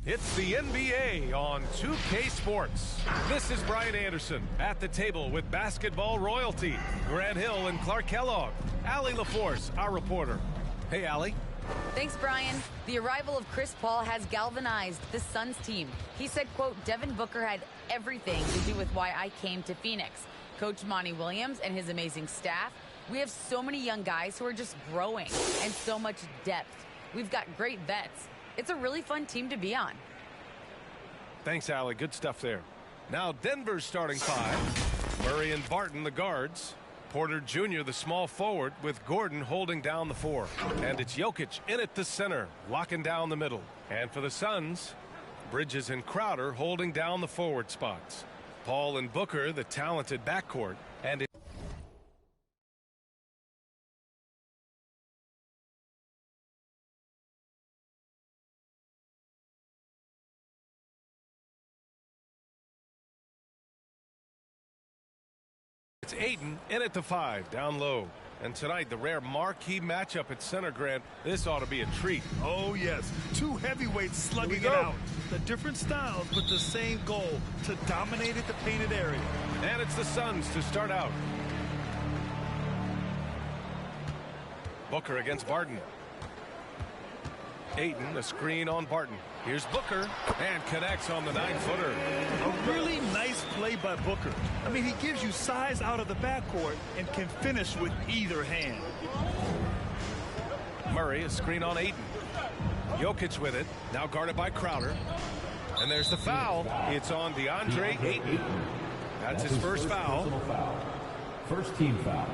It's the NBA on 2K Sports. This is Brian Anderson at the table with basketball royalty. Grant Hill and Clark Kellogg. Allie LaForce, our reporter. Hey, Allie. Thanks, Brian. The arrival of Chris Paul has galvanized the Suns team. He said, quote, Devin Booker had everything to do with why I came to Phoenix. Coach Monty Williams and his amazing staff. We have so many young guys who are just growing and so much depth. We've got great vets. It's a really fun team to be on. Thanks, Allie. Good stuff there. Now Denver's starting five. Murray and Barton, the guards. Porter Jr., the small forward, with Gordon holding down the four. And it's Jokic in at the center, locking down the middle. And for the Suns, Bridges and Crowder holding down the forward spots. Paul and Booker, the talented backcourt. And it's Ayton in at the five, down low. And tonight, the rare marquee matchup at center, Grant. This ought to be a treat. Oh, yes. Two heavyweights slugging it out. The different styles, but the same goal, to dominate at the painted area. And it's the Suns to start out. Booker against Barton. Ayton, a screen on Barton. Here's Booker, and connects on the 9-footer. A really nice play by Booker. I mean, he gives you size out of the backcourt and can finish with either hand. Murray, a screen on Ayton. Jokic with it, now guarded by Crowder. And there's the foul. It's on DeAndre Ayton. That's his first foul. First team foul.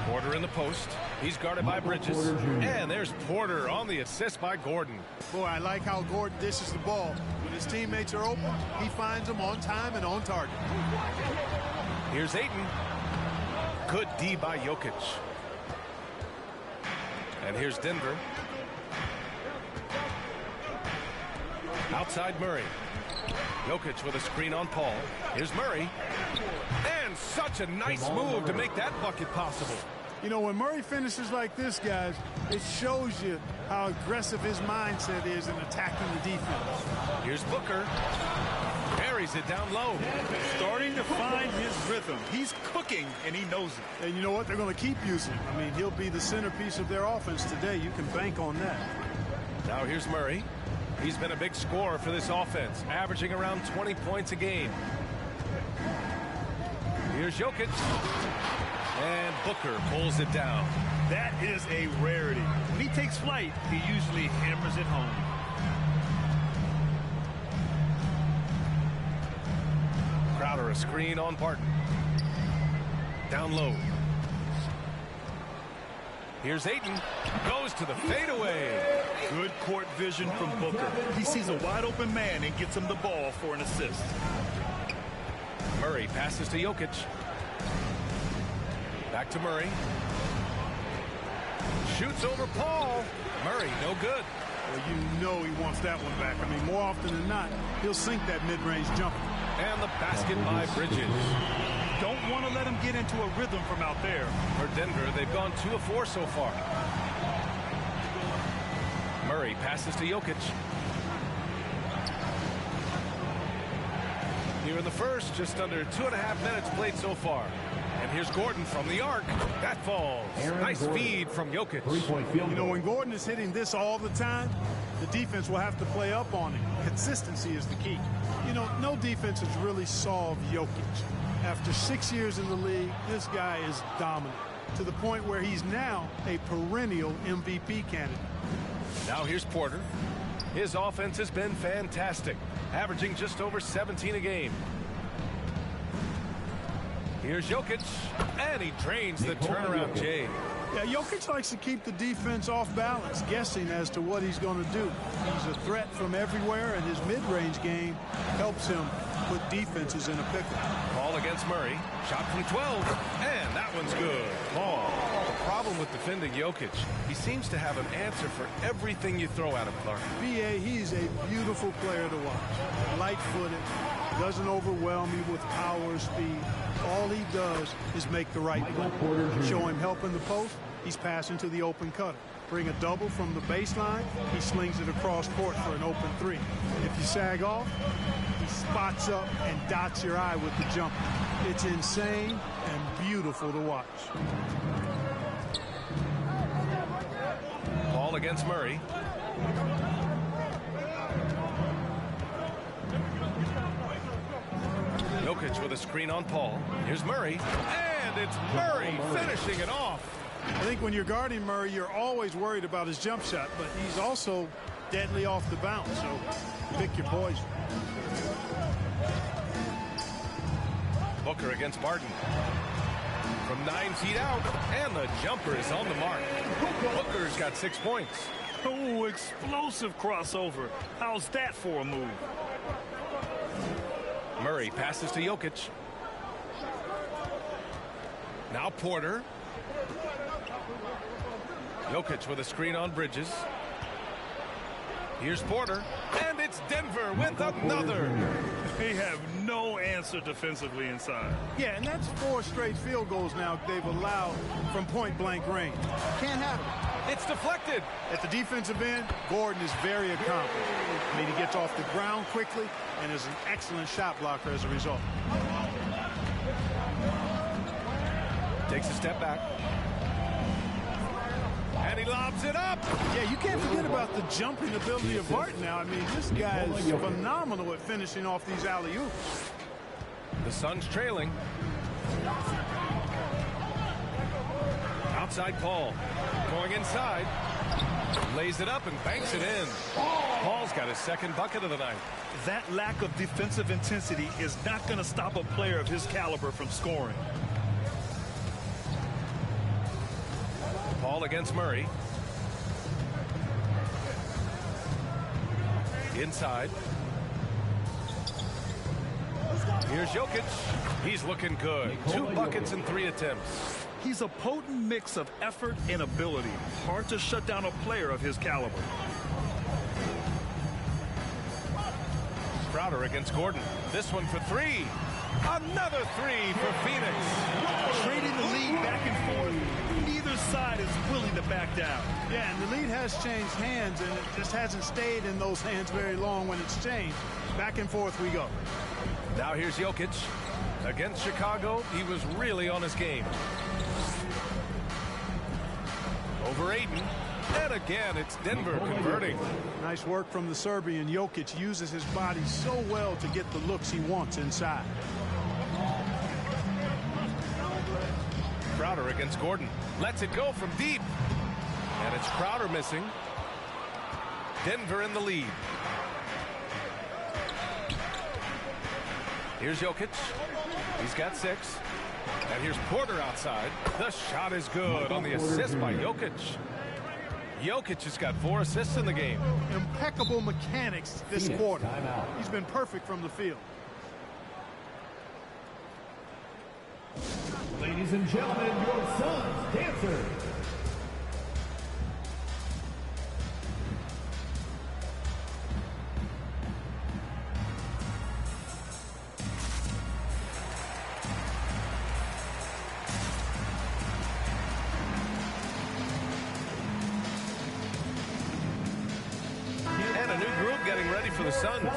Porter in the post. He's guarded by Bridges. And there's Porter on the assist by Gordon. Boy, I like how Gordon dishes the ball. When his teammates are open, he finds them on time and on target. Here's Ayton. Good D by Jokic. And here's Denver. Outside Murray. Jokic with a screen on Paul. Here's Murray. And such a nice move to make that bucket possible. You know, when Murray finishes like this, guys, it shows you how aggressive his mindset is in attacking the defense. Here's Booker. Carries it down low. Starting to find his rhythm. He's cooking, and he knows it. And you know what? They're going to keep using him. I mean, he'll be the centerpiece of their offense today. You can bank on that. Now here's Murray. He's been a big scorer for this offense, averaging around 20 points a game. Here's Jokic. And Booker pulls it down. That is a rarity. When he takes flight, he usually hammers it home. Crowder, a screen on Barton. Down low. Here's Ayton. Goes to the fadeaway. Good court vision from Booker. He sees a wide open man and gets him the ball for an assist. Murray passes to Jokic. Back to Murray. Shoots over Paul. Murray, no good. Well, you know he wants that one back. I mean, more often than not, he'll sink that mid-range jumper. And the basket by Bridges. Don't want to let him get into a rhythm from out there. For Denver, they've gone 2 of 4 so far. Murray passes to Jokic. Here in the first, just under 2.5 minutes played so far. And here's Gordon from the arc. That falls. Nice feed from Jokic. You know, when Gordon is hitting this all the time, the defense will have to play up on him. Consistency is the key. You know, no defense has really solved Jokic. After 6 years in the league, this guy is dominant to the point where he's now a perennial MVP candidate. Now here's Porter. His offense has been fantastic, averaging just over 17 a game. Here's Jokic, and he drains the turnaround J. Yeah, Jokic likes to keep the defense off balance, guessing as to what he's going to do. He's a threat from everywhere, and his mid-range game helps him put defenses in a pickle. Ball against Murray. Shot from 12, and that one's good. Paul. The problem with defending Jokic, he seems to have an answer for everything you throw at him, Clark. B.A., he's a beautiful player to watch. Light-footed, Doesn't overwhelm you with power or speed. All he does is make the right play. Show him help in the post, he's passing to the open cutter. Bring a double from the baseline, he slings it across court for an open three. If you sag off, he spots up and dots your eye with the jumper. It's insane and beautiful to watch. Ball against Murray. Jokic with a screen on Paul. Here's Murray. And it's Murray finishing it off. I think when you're guarding Murray, you're always worried about his jump shot, but he's also deadly off the bounce, so pick your poison. Booker against Barton. From 9 feet out, and the jumper is on the mark. Booker's got 6 points. Oh, explosive crossover. How's that for a move? Murray passes to Jokic. Now Porter. Jokic with a screen on Bridges. Here's Porter, and it's Denver with another. They have no answer defensively inside. Yeah, and that's 4 straight field goals now they've allowed from point-blank range. Can't have it. It's deflected. At the defensive end, Gordon is very accomplished. I mean, he gets off the ground quickly and is an excellent shot blocker as a result. Takes a step back. And he lobs it up. Yeah, you can't forget about the jumping ability of Barton now. I mean, this guy is phenomenal at finishing off these alley-oops. The Suns trailing. Outside Paul. Going inside. Lays it up and banks it in. Paul's got his second bucket of the night. That lack of defensive intensity is not going to stop a player of his caliber from scoring. Paul against Murray. Inside. Here's Jokic. He's looking good. 2 buckets in 3 attempts. He's a potent mix of effort and ability. Hard to shut down a player of his caliber. Crowder against Gordon. This one for 3. Another 3 for Phoenix. Trading the lead back and forth. Neither side is willing to back down. Yeah, and the lead has changed hands, and it just hasn't stayed in those hands very long when it's changed. Back and forth we go. Now here's Jokic. Against Chicago, he was really on his game. Over Ayton. And again, it's Denver converting. Nice work from the Serbian. Jokic uses his body so well to get the looks he wants inside. Crowder against Gordon. Lets it go from deep. And it's Crowder missing. Denver in the lead. Here's Jokic. He's got 6. And here's Porter outside. The shot is good on the assist by Jokic. Jokic has got 4 assists in the game. Impeccable mechanics this quarter. He's been perfect from the field. Ladies and gentlemen, your Suns dancers. And a new group getting ready for the Suns.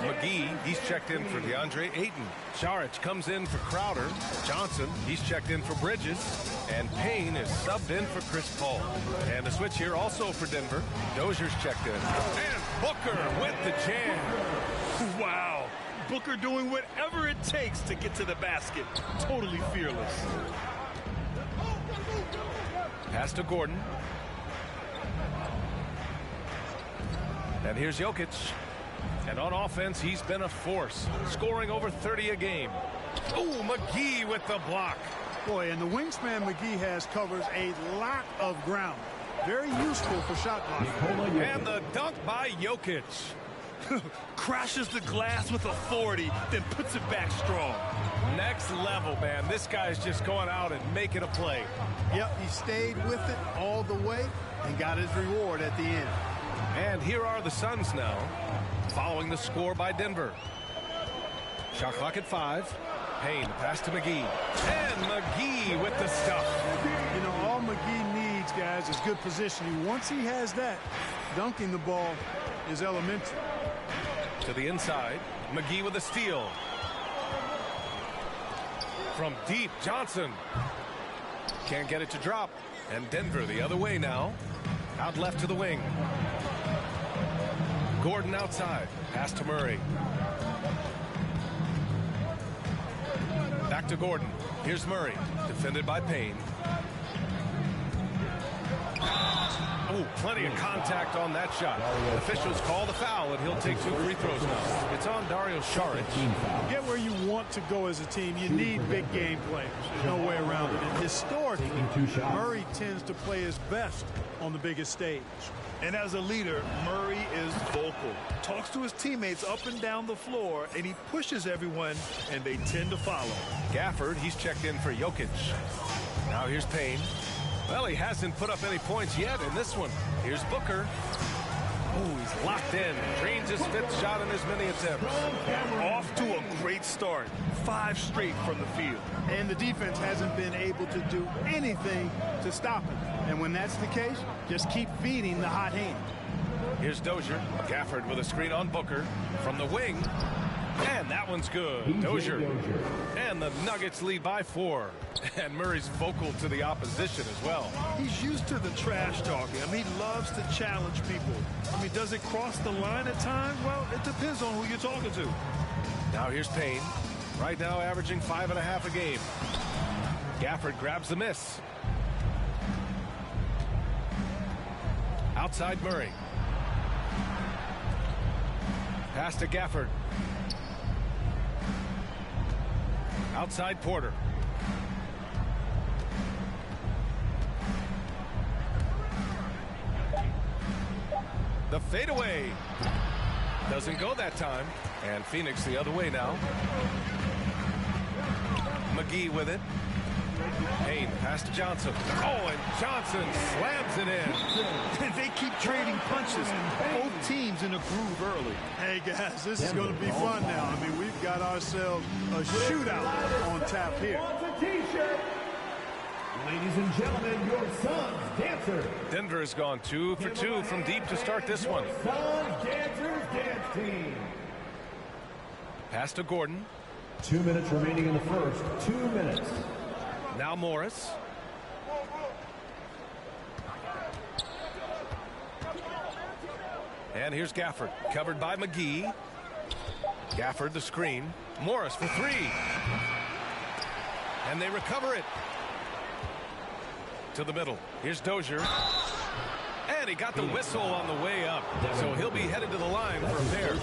McGee, he's checked in for DeAndre Ayton. Saric comes in for Crowder. Johnson, he's checked in for Bridges. And Payne is subbed in for Chris Paul. And a switch here also for Denver. Dozier's checked in. And Booker with the jam. Wow. Booker doing whatever it takes to get to the basket. Totally fearless. Pass to Gordon. And here's Jokic. And on offense, he's been a force, scoring over 30 a game. Oh, McGee with the block. Boy, and the wingspan McGee has covers a lot of ground. Very useful for shot blocking. And the dunk by Jokic. Crashes the glass with authority, then puts it back strong. Next level, man. This guy's just going out and making a play. Yep, he stayed with it all the way and got his reward at the end. And here are the Suns now, following the score by Denver. Shot clock at 5. Payne, pass to McGee. And McGee with the stuff. You know, all McGee needs, guys, is good positioning. Once he has that, dunking the ball is elementary. To the inside. McGee with a steal. From deep, Johnson. Can't get it to drop. And Denver the other way now. Out left to the wing. Gordon outside. Pass to Murray. Back to Gordon. Here's Murray. Defended by Payne. Oh, plenty of contact on that shot. Officials call the foul, and he'll take 2 free throws now. It's on Dario Saric. Get where you want to go as a team. You need big game players. There's no way around it. And historically, Murray tends to play his best on the biggest stage. And as a leader, Murray is vocal. Talks to his teammates up and down the floor, and he pushes everyone, and they tend to follow. Gafford, he's checked in for Jokic. Now here's Payne. Well, he hasn't put up any points yet in this one. Here's Booker. Oh, he's locked in. Drains his 5th shot in as many attempts. Off to a great start. 5 straight from the field. And the defense hasn't been able to do anything to stop him. And when that's the case, just keep feeding the hot hand. Here's Dozier. Gafford with a screen on Booker. From the wing. And that one's good. Dozier. And the Nuggets lead by 4. And Murray's vocal to the opposition as well. He's used to the trash talking. I mean, he loves to challenge people. I mean, does it cross the line at times? Well, it depends on who you're talking to. Now here's Payne. Right now averaging 5.5 a game. Gafford grabs the miss. Outside Murray. Pass to Gafford. Outside Porter. The fadeaway. Doesn't go that time. And Phoenix the other way now. McGee with it. Payne, pass to Johnson. Oh, and Johnson slams it in. They keep trading punches. Both teams in a groove early. Hey, guys, this is going to be fun now. I mean, we've got ourselves a shootout on tap here. Ladies and gentlemen, your Suns Dancers. Denver has gone 2 for 2 from deep to start this one. Suns Dancers Dance Team. Pass to Gordon. 2 minutes remaining in the first. 2 minutes. Now Morris. And here's Gafford, covered by McGee. Gafford the screen. Morris for 3. And they recover it. To the middle. Here's Dozier. And he got the whistle on the way up. So he'll be headed to the line for a pair.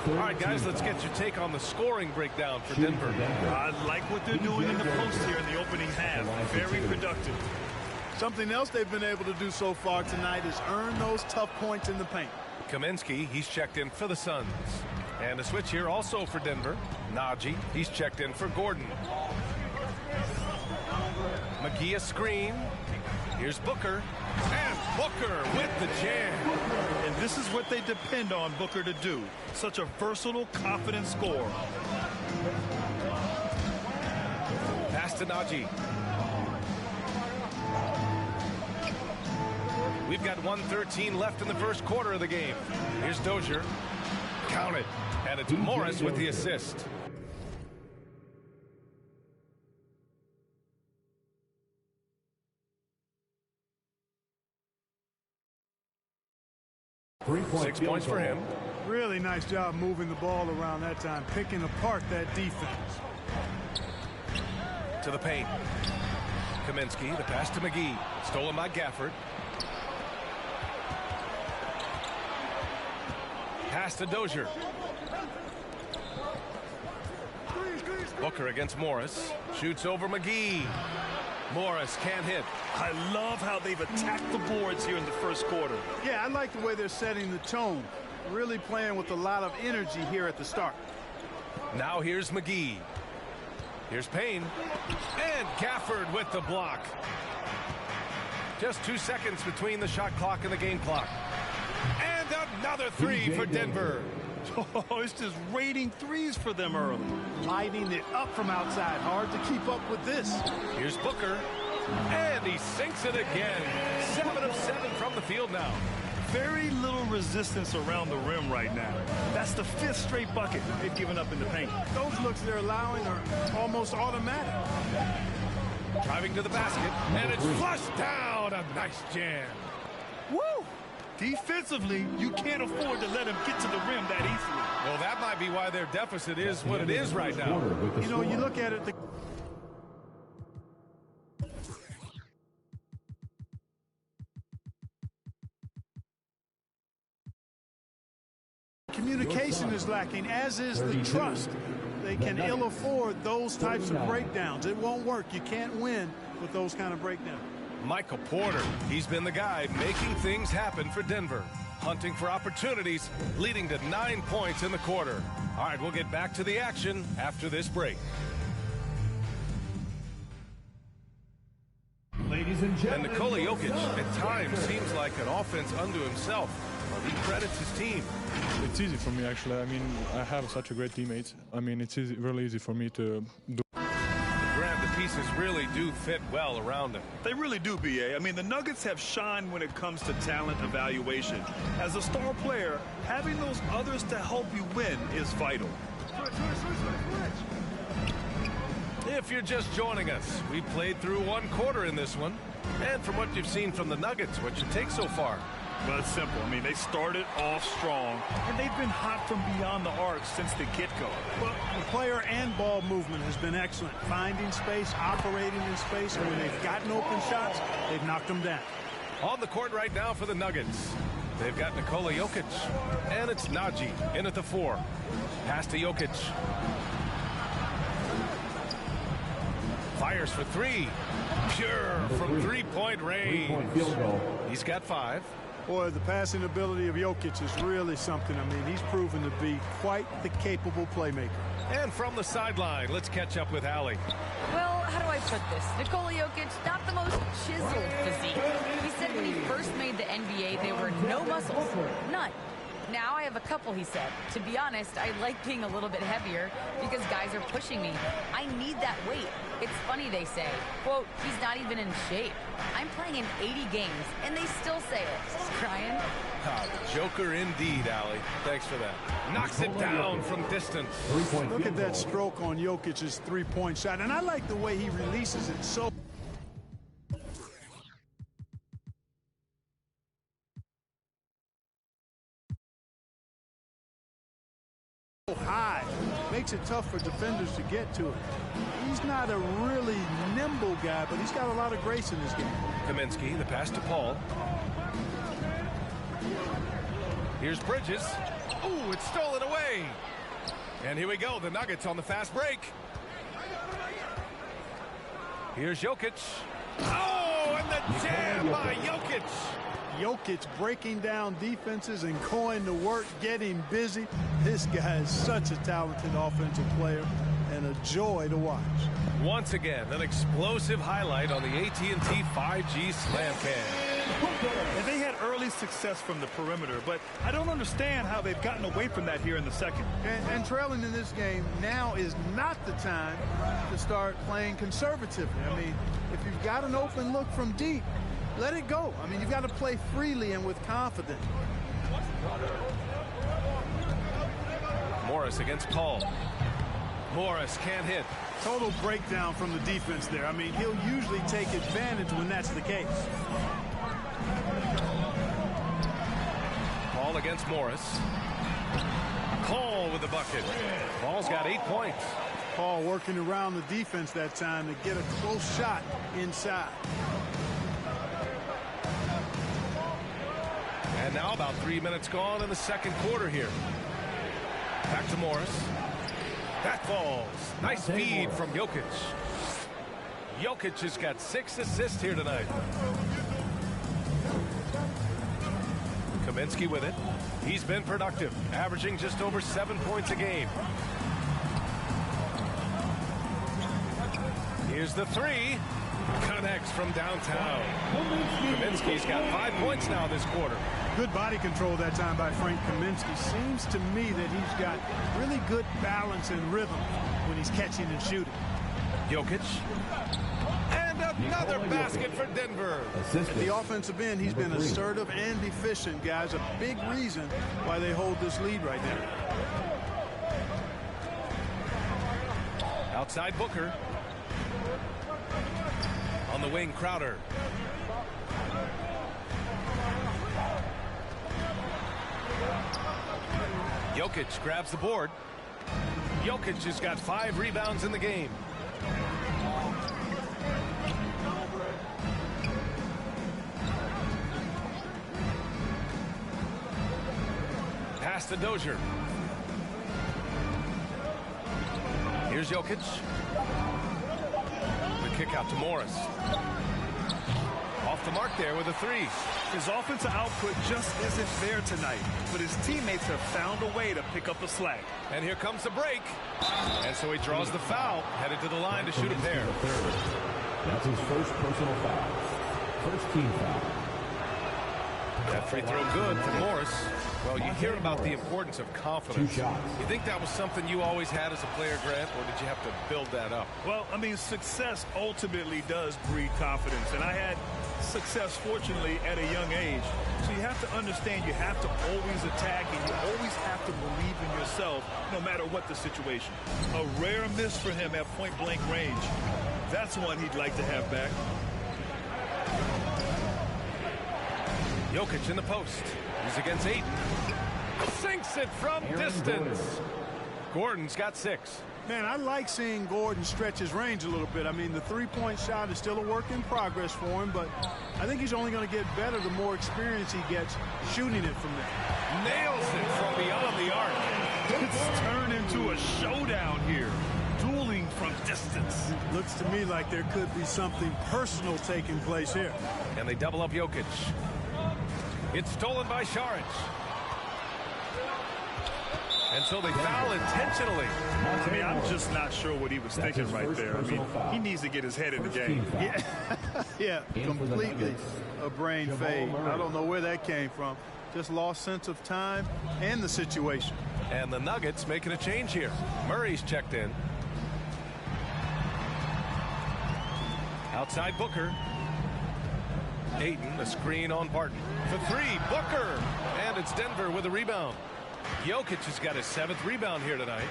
All right, guys, let's get your take on the scoring breakdown for Denver. I like what they're doing in the post here in the opening half. Very productive. Something else they've been able to do so far tonight is earn those tough points in the paint. Kaminsky, he's checked in for the Suns. And a switch here also for Denver. Najee, he's checked in for Gordon. McGee a screen. Here's Booker. And Booker with the jam. And this is what they depend on Booker to do. Such a versatile, confident scorer. Pass to Najee. We've got 1:13 left in the first quarter of the game. Here's Dozier. Count it. And it's Morris with the assist. Six points for him. Really nice job moving the ball around that time, picking apart that defense. To the paint. Kaminsky, the pass to McGee. Stolen by Gafford. Pass to Dozier. Booker against Morris. Shoots over McGee. Morris can't hit. I love how they've attacked the boards here in the first quarter. Yeah, I like the way they're setting the tone. Really playing with a lot of energy here at the start. Now here's McGee. Here's Payne. And Gafford with the block. Just 2 seconds between the shot clock and the game clock. And another three for Denver. Oh, it's just raining threes for them early. Lighting it up from outside. Hard to keep up with this. Here's Booker. And he sinks it again. 7 of 7 from the field now. Very little resistance around the rim right now. That's the 5th straight bucket they've given up in the paint. Those looks they're allowing are almost automatic. Driving to the basket, and it's flushed down. A nice jam. Woo! Defensively, you can't afford to let him get to the rim that easily. Well, that might be why their deficit is what it is right now. You know, you look at it, the communication is lacking, as is the trust. They can ill afford those types of breakdowns. It won't work. You can't win with those kind of breakdowns. Michael Porter, he's been the guy making things happen for Denver. Hunting for opportunities, leading to 9 points in the quarter. All right, we'll get back to the action after this break. Ladies and And gentlemen, Nikola your Jokic Suns at times Dancers. seems like an offense unto himself, but he credits his team. It's easy for me, actually. I mean, I have such a great teammate. I mean, it's easy, really easy for me to do. Graham, the pieces really do fit well around him. They really do, B.A. I mean, the Nuggets have shined when it comes to talent evaluation. As a star player, having those others to help you win is vital. If you're just joining us, we played through one quarter in this one. And from what you've seen from the Nuggets, what's your take so far? Well, it's simple. I mean, they started off strong, and they've been hot from beyond the arc since the get-go. Well, the player and ball movement has been excellent. Finding space, operating in space, and when they've gotten open shots, they've knocked them down. On the court right now for the Nuggets, they've got Nikola Jokic, and it's Najee in at the 4. Pass to Jokic. Fires for 3. Pure from three-point range. Three-point field goal. He's got 5. Boy, the passing ability of Jokic is really something. I mean, he's proven to be quite the capable playmaker. And from the sideline, let's catch up with Allie. Well, how do I put this? Nikola Jokic, not the most chiseled physique. He said when he first made the NBA, there were no muscles. None. Now I have a couple, he said. To be honest, I like being a little bit heavier because guys are pushing me. I need that weight. It's funny they say, quote, he's not even in shape. I'm playing in 80 games, and they still say it. Crying. Joker indeed, Allie. Thanks for that. Knocks it down from distance. Three-point Look field at that goal. stroke on Jokic's three-point shot, and I like the way he releases it so high. Makes it tough for defenders to get to it. He's not a really nimble guy, but he's got a lot of grace in his game. Kaminsky, the pass to Paul. Here's Bridges. Ooh, it's stolen away. And here we go, the Nuggets on the fast break. Here's Jokic. Oh, and the jam by Jokic. Jokic breaking down defenses and going to work, getting busy. This guy is such a talented offensive player and a joy to watch. Once again, an explosive highlight on the AT&T 5G Slam Cam. And they had early success from the perimeter, but I don't understand how they've gotten away from that here in the second. And trailing in this game, now is not the time to start playing conservatively. I mean, if you've got an open look from deep, let it go. I mean, you've got to play freely and with confidence. Morris against Paul. Morris can't hit. Total breakdown from the defense there. I mean, he'll usually take advantage when that's the case. Paul against Morris. Paul with the bucket. Paul's got 8 points. Paul working around the defense that time to get a close shot inside. And now about 3 minutes gone in the second quarter here. Back to Morris. That falls. Nice feed from Jokic. Jokic has got 6 assists here tonight. Kaminsky with it. He's been productive, averaging just over 7 points a game. Here's the 3. Connects from downtown. Kaminsky's got 5 points now this quarter. Good body control that time by Frank Kaminsky. Seems to me that he's got really good balance and rhythm when he's catching and shooting. Jokic. And another basket for Denver. At the offensive end, he's been assertive and efficient, guys. A big reason why they hold this lead right now. Outside Booker. On the wing, Crowder. Jokic grabs the board. Jokic has got 5 rebounds in the game. Pass to Dozier. Here's Jokic. The kick out to Morris. Off the mark there with a 3. His offensive output just isn't there tonight, but his teammates have found a way to pick up the slack. And here comes the break. And so he draws the foul, headed to the line to shoot a pair. That's his first personal foul. First team foul. That free throw good for Morris. Well, you hear about the importance of confidence. 2 shots. You think that was something you always had as a player, Grant, or did you have to build that up? Well, I mean, success ultimately does breed confidence, and I had success, fortunately, at a young age. So you have to understand you have to always attack, and you always have to believe in yourself, no matter what the situation. A rare miss for him at point-blank range. That's one he'd like to have back. Jokic in the post. He's against Ayton. Sinks it from distance. Gordon's got 6. Man, I like seeing Gordon stretch his range a little bit. I mean, the three-point shot is still a work in progress for him, but I think he's only going to get better the more experience he gets shooting it from there. Nails it from beyond the arc. It's turned into a showdown here. Dueling from distance. Looks to me like there could be something personal taking place here. And they double up Jokic. It's stolen by Šarić. And so they foul intentionally. I mean, I'm just not sure what he was thinking right there. I mean, he needs to get his head in the game. Yeah, completely a brain fade. I don't know where that came from. Just lost sense of time and the situation. And the Nuggets making a change here. Murray's checked in. Outside Booker. Ayton, the screen on Barton. For 3, Booker. And it's Denver with a rebound. Jokic has got his 7th rebound here tonight.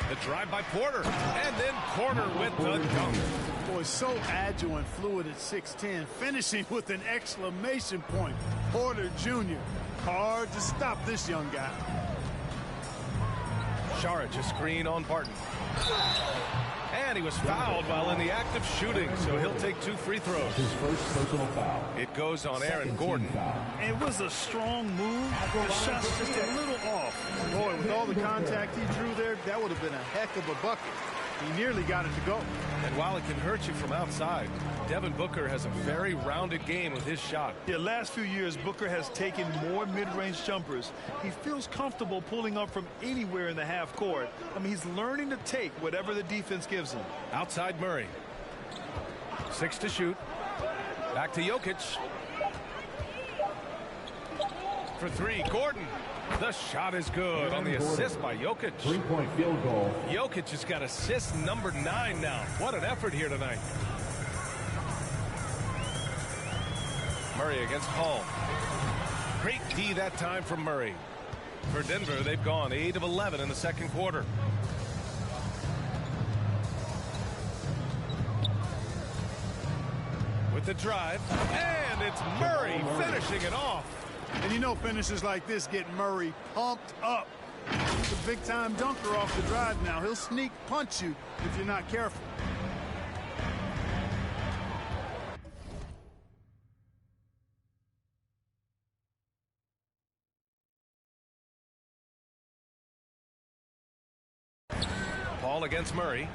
The drive by Porter. And then Porter with the dunk. Boy, so agile and fluid at 6'10", finishing with an exclamation point. Porter Jr. Hard to stop this young guy. Šarić, a screen on Barton. And he was fouled while in the act of shooting, so he'll take 2 free throws. His first personal foul. It goes on Aaron Gordon. It was a strong move. The shot's just a little off. Boy, with all the contact he drew there, that would have been a heck of a bucket. He nearly got it to go. And while it can hurt you from outside, Devin Booker has a very rounded game with his shot. Yeah, last few years, Booker has taken more mid-range jumpers. He feels comfortable pulling up from anywhere in the half court. I mean, he's learning to take whatever the defense gives him. Outside Murray. 6 to shoot. Back to Jokic. For 3, Gordon. The shot is good on the assist by Jokic. 3-point field goal. Jokic has got assist number 9 now. What an effort here tonight. Murray against Paul. Great D that time from Murray. For Denver, they've gone 8 of 11 in the second quarter. With the drive, and it's Murray finishing it off. And you know finishes like this get Murray pumped up. He's a big-time dunker off the drive now. He'll sneak punch you if you're not careful. Paul against Murray.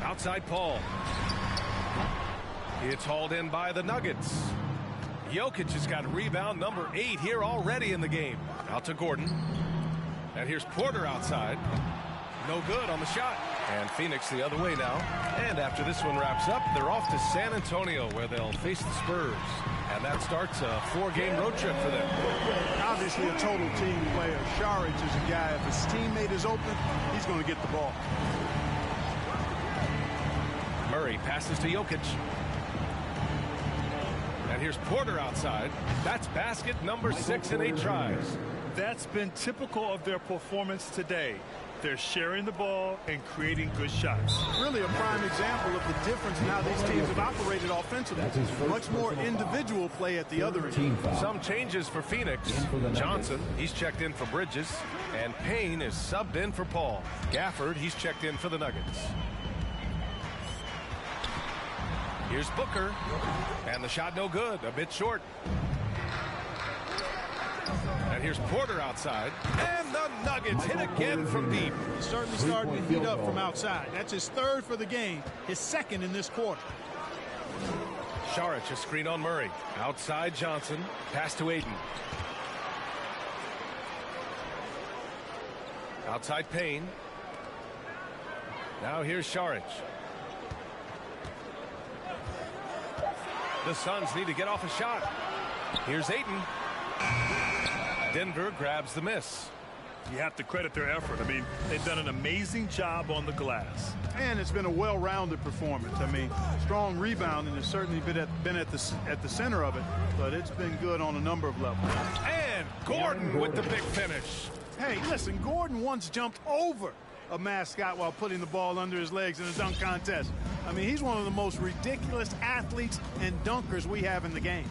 Outside Paul. It's hauled in by the Nuggets. Jokic has got rebound number 8 here already in the game. Out to Gordon. And here's Porter outside. No good on the shot. And Phoenix the other way now. And after this one wraps up, they're off to San Antonio where they'll face the Spurs. And that starts a 4-game road trip for them. Obviously a total team player. Saric is a guy, if his teammate is open, he's going to get the ball. Murray passes to Jokic. And here's Porter outside. That's basket number 6 in 8 tries. That's been typical of their performance today. They're sharing the ball and creating good shots. Really a prime example of the difference in how these teams have operated offensively. Much more individual play at the other end. Some changes for Phoenix. Johnson, he's checked in for Bridges. And Payne is subbed in for Paul. Gafford, he's checked in for the Nuggets. Here's Booker. And the shot no good. A bit short. And here's Porter outside. And the Nuggets hit again from deep. He's certainly starting to heat up from outside. That's his 3rd for the game. His 2nd in this quarter. Saric, a screen on Murray. Outside Johnson. Pass to Ayton. Outside Payne. Now here's Saric. The Suns need to get off a shot. Here's Ayton. Denver grabs the miss. You have to credit their effort. I mean, they've done an amazing job on the glass. And it's been a well-rounded performance. I mean, strong rebounding has certainly been at the center of it, but it's been good on a number of levels. And Gordon with the big finish. Hey, listen, Gordon once jumped over a mascot while putting the ball under his legs in a dunk contest. I mean, he's one of the most ridiculous athletes and dunkers we have in the game.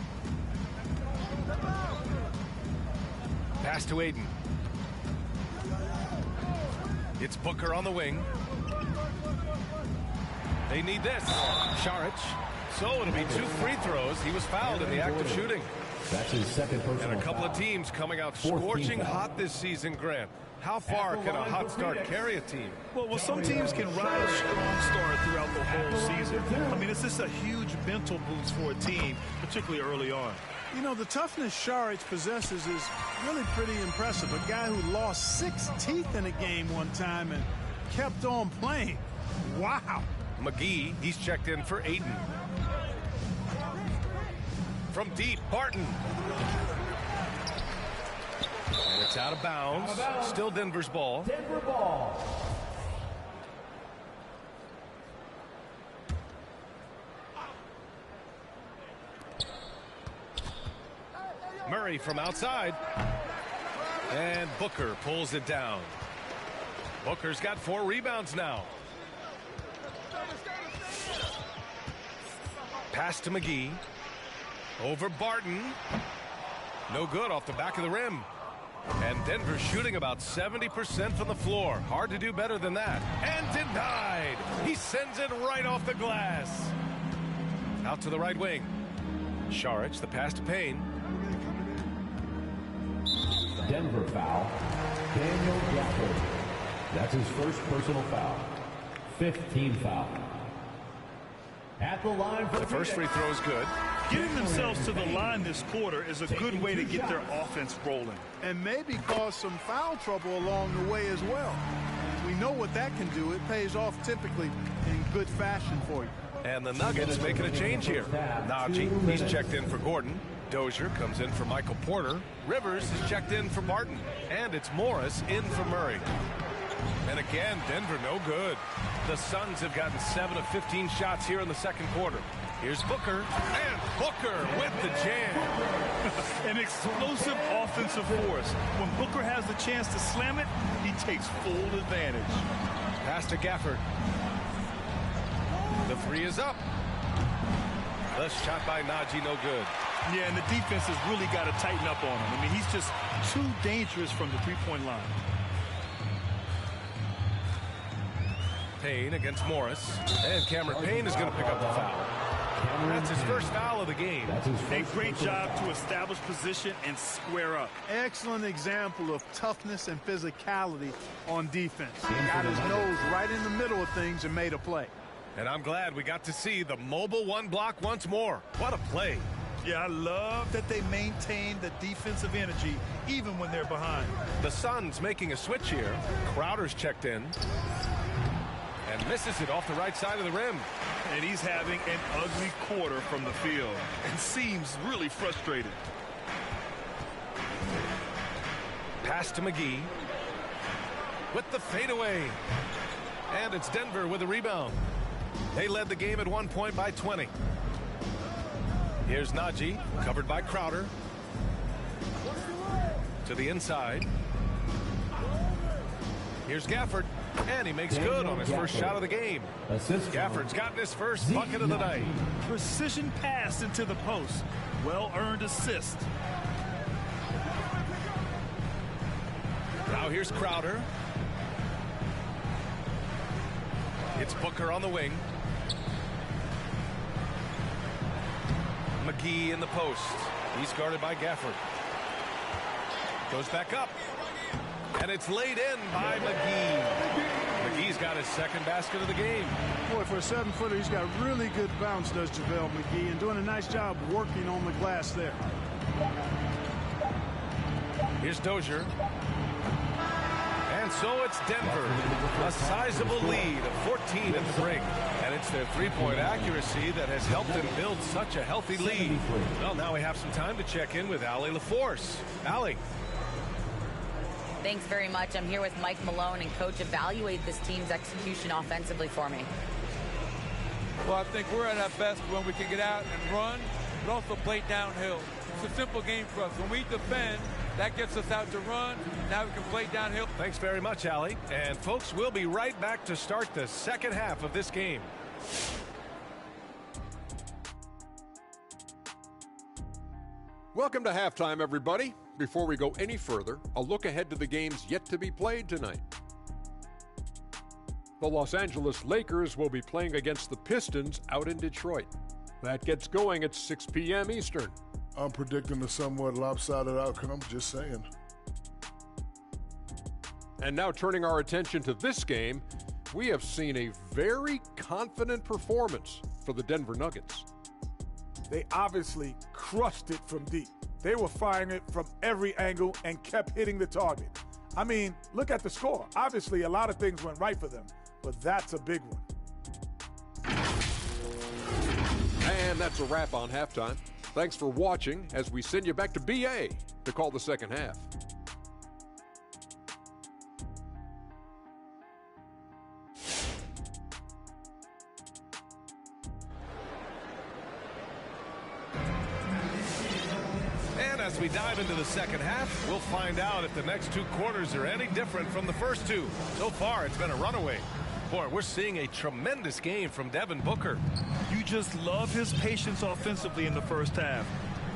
Pass to Ayton. It's Booker on the wing. They need this. Saric. So it'll be 2 free throws. He was fouled in the act of shooting. That's his 2nd personal foul. And a couple of teams coming out scorching hot this season, Grant. How far can a hot start carry a team? Well, some teams can ride a strong start throughout the whole season. I mean, it's just a huge mental boost for a team, particularly early on. You know, the toughness Saric possesses is really pretty impressive. A guy who lost 6 teeth in a game one time and kept on playing. Wow. McGee, he's checked in for Ayton. From deep, Barton. And it's out of bounds. Still Denver's ball. Denver ball. Murray from outside. And Booker pulls it down. Booker's got 4 rebounds now. Pass to McGee. Over Barton. No good off the back of the rim. And Denver shooting about 70% from the floor. Hard to do better than that. And denied. He sends it right off the glass. Out to the right wing. Saric, the pass to Payne. Denver foul. Daniel Gafford. That's his 1st personal foul. 5th team foul. At the line for the first free throw is good. Getting themselves to the line this quarter is a good way to get their offense rolling. And maybe cause some foul trouble along the way as well. We know what that can do. It pays off typically in good fashion for you. And the Nuggets making a change here. Najee, he's checked in for Gordon. Dozier comes in for Michael Porter. Rivers is checked in for Barton. And it's Morris in for Murray. And again, Denver no good. The Suns have gotten 7 of 15 shots here in the 2nd quarter. Here's Booker, and Booker with the jam. An explosive offensive force. When Booker has the chance to slam it, he takes full advantage. Pass to Gafford. The 3 is up. The shot by Najee no good. Yeah, and the defense has really got to tighten up on him. I mean, he's just too dangerous from the 3-point line. Payne against Morris. And Cameron Payne is going to pick up the foul. That's his 1st foul of the game. A great job to establish position and square up. Excellent example of toughness and physicality on defense. Got his nose right in the middle of things and made a play. And I'm glad we got to see the mobile 1 block once more. What a play. Yeah, I love that they maintain the defensive energy even when they're behind. The Suns making a switch here. Crowder's checked in. and misses it off the right side of the rim. And he's having an ugly quarter from the field and seems really frustrated. Pass to McGee with the fadeaway. And it's Denver with a rebound. They led the game at one point by 20. Here's Najee, covered by Crowder. To the inside. Here's Gafford, and he makes good on his first shot of the game. Gafford's gotten his first bucket of the night. Precision pass into the post. Well-earned assist. Now here's Crowder. It's Booker on the wing. McGee in the post. He's guarded by Gafford. Goes back up. And it's laid in by McGee. McGee's got his second basket of the game. Boy, for a 7-footer, he's got really good bounce, does JaVale McGee, and doing a nice job working on the glass there. Here's Dozier. And so it's Denver. A sizable lead of 14 at the break. And it's their three-point accuracy that has helped them build such a healthy lead. Well, now we have some time to check in with Allie LaForce. Allie. Thanks very much. I'm here with Mike Malone, and Coach, evaluate this team's execution offensively for me. Well, I think we're at our best when we can get out and run, but also play downhill. It's a simple game for us. When we defend, that gets us out to run. Now we can play downhill. Thanks very much, Allie. And, folks, we'll be right back to start the second half of this game. Welcome to halftime, everybody. Before we go any further, a look ahead to the games yet to be played tonight. The Los Angeles Lakers will be playing against the Pistons out in Detroit. That gets going at 6 p.m. Eastern. I'm predicting a somewhat lopsided outcome, just saying. And now turning our attention to this game, we have seen a very confident performance for the Denver Nuggets. They obviously crushed it from deep. They were firing it from every angle and kept hitting the target. I mean, look at the score. Obviously, a lot of things went right for them, but that's a big one. And that's a wrap on halftime. Thanks for watching as we send you back to BA to call the second half. As we dive into the second half, we'll find out if the next two quarters are any different from the first two. So far, it's been a runaway. Boy, we're seeing a tremendous game from Devin Booker. You just love his patience offensively in the first half.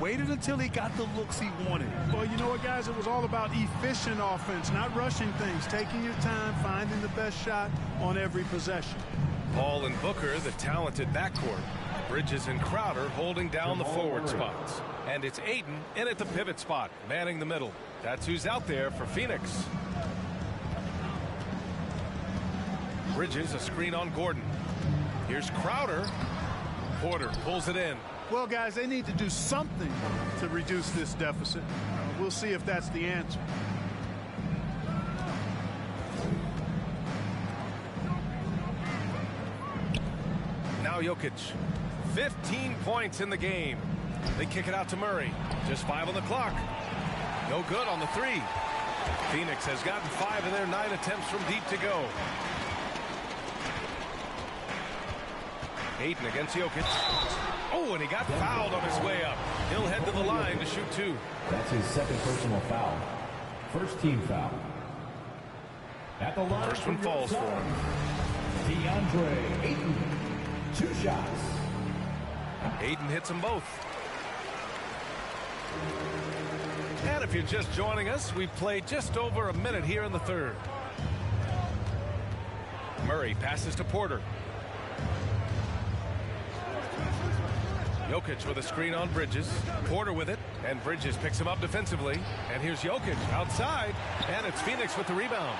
Waited until he got the looks he wanted. Well, you know what, guys? It was all about efficient offense, not rushing things, taking your time, finding the best shot on every possession. Paul and Booker, the talented backcourt. Bridges and Crowder holding down the forward spots. And it's Ayton in at the pivot spot, manning the middle. That's who's out there for Phoenix. Bridges, a screen on Gordon. Here's Crowder. Porter pulls it in. Well, guys, they need to do something to reduce this deficit. We'll see if that's the answer. Now Jokic. 15 points in the game. They kick it out to Murray. Just 5 on the clock. No good on the three. Phoenix has gotten 5 of their 9 attempts from deep to go. Ayton against Jokic. Oh, and he got fouled on his way up. He'll head to the line to shoot 2. That's his second personal foul. First team foul. At the line. First one falls for him. DeAndre Ayton. 2 shots. Ayton hits them both. And if you're just joining us, we've played just over a minute here in the third. Murray passes to Porter. Jokic with a screen on Bridges. Porter with it, and Bridges picks him up defensively. And here's Jokic outside, and it's Phoenix with the rebound.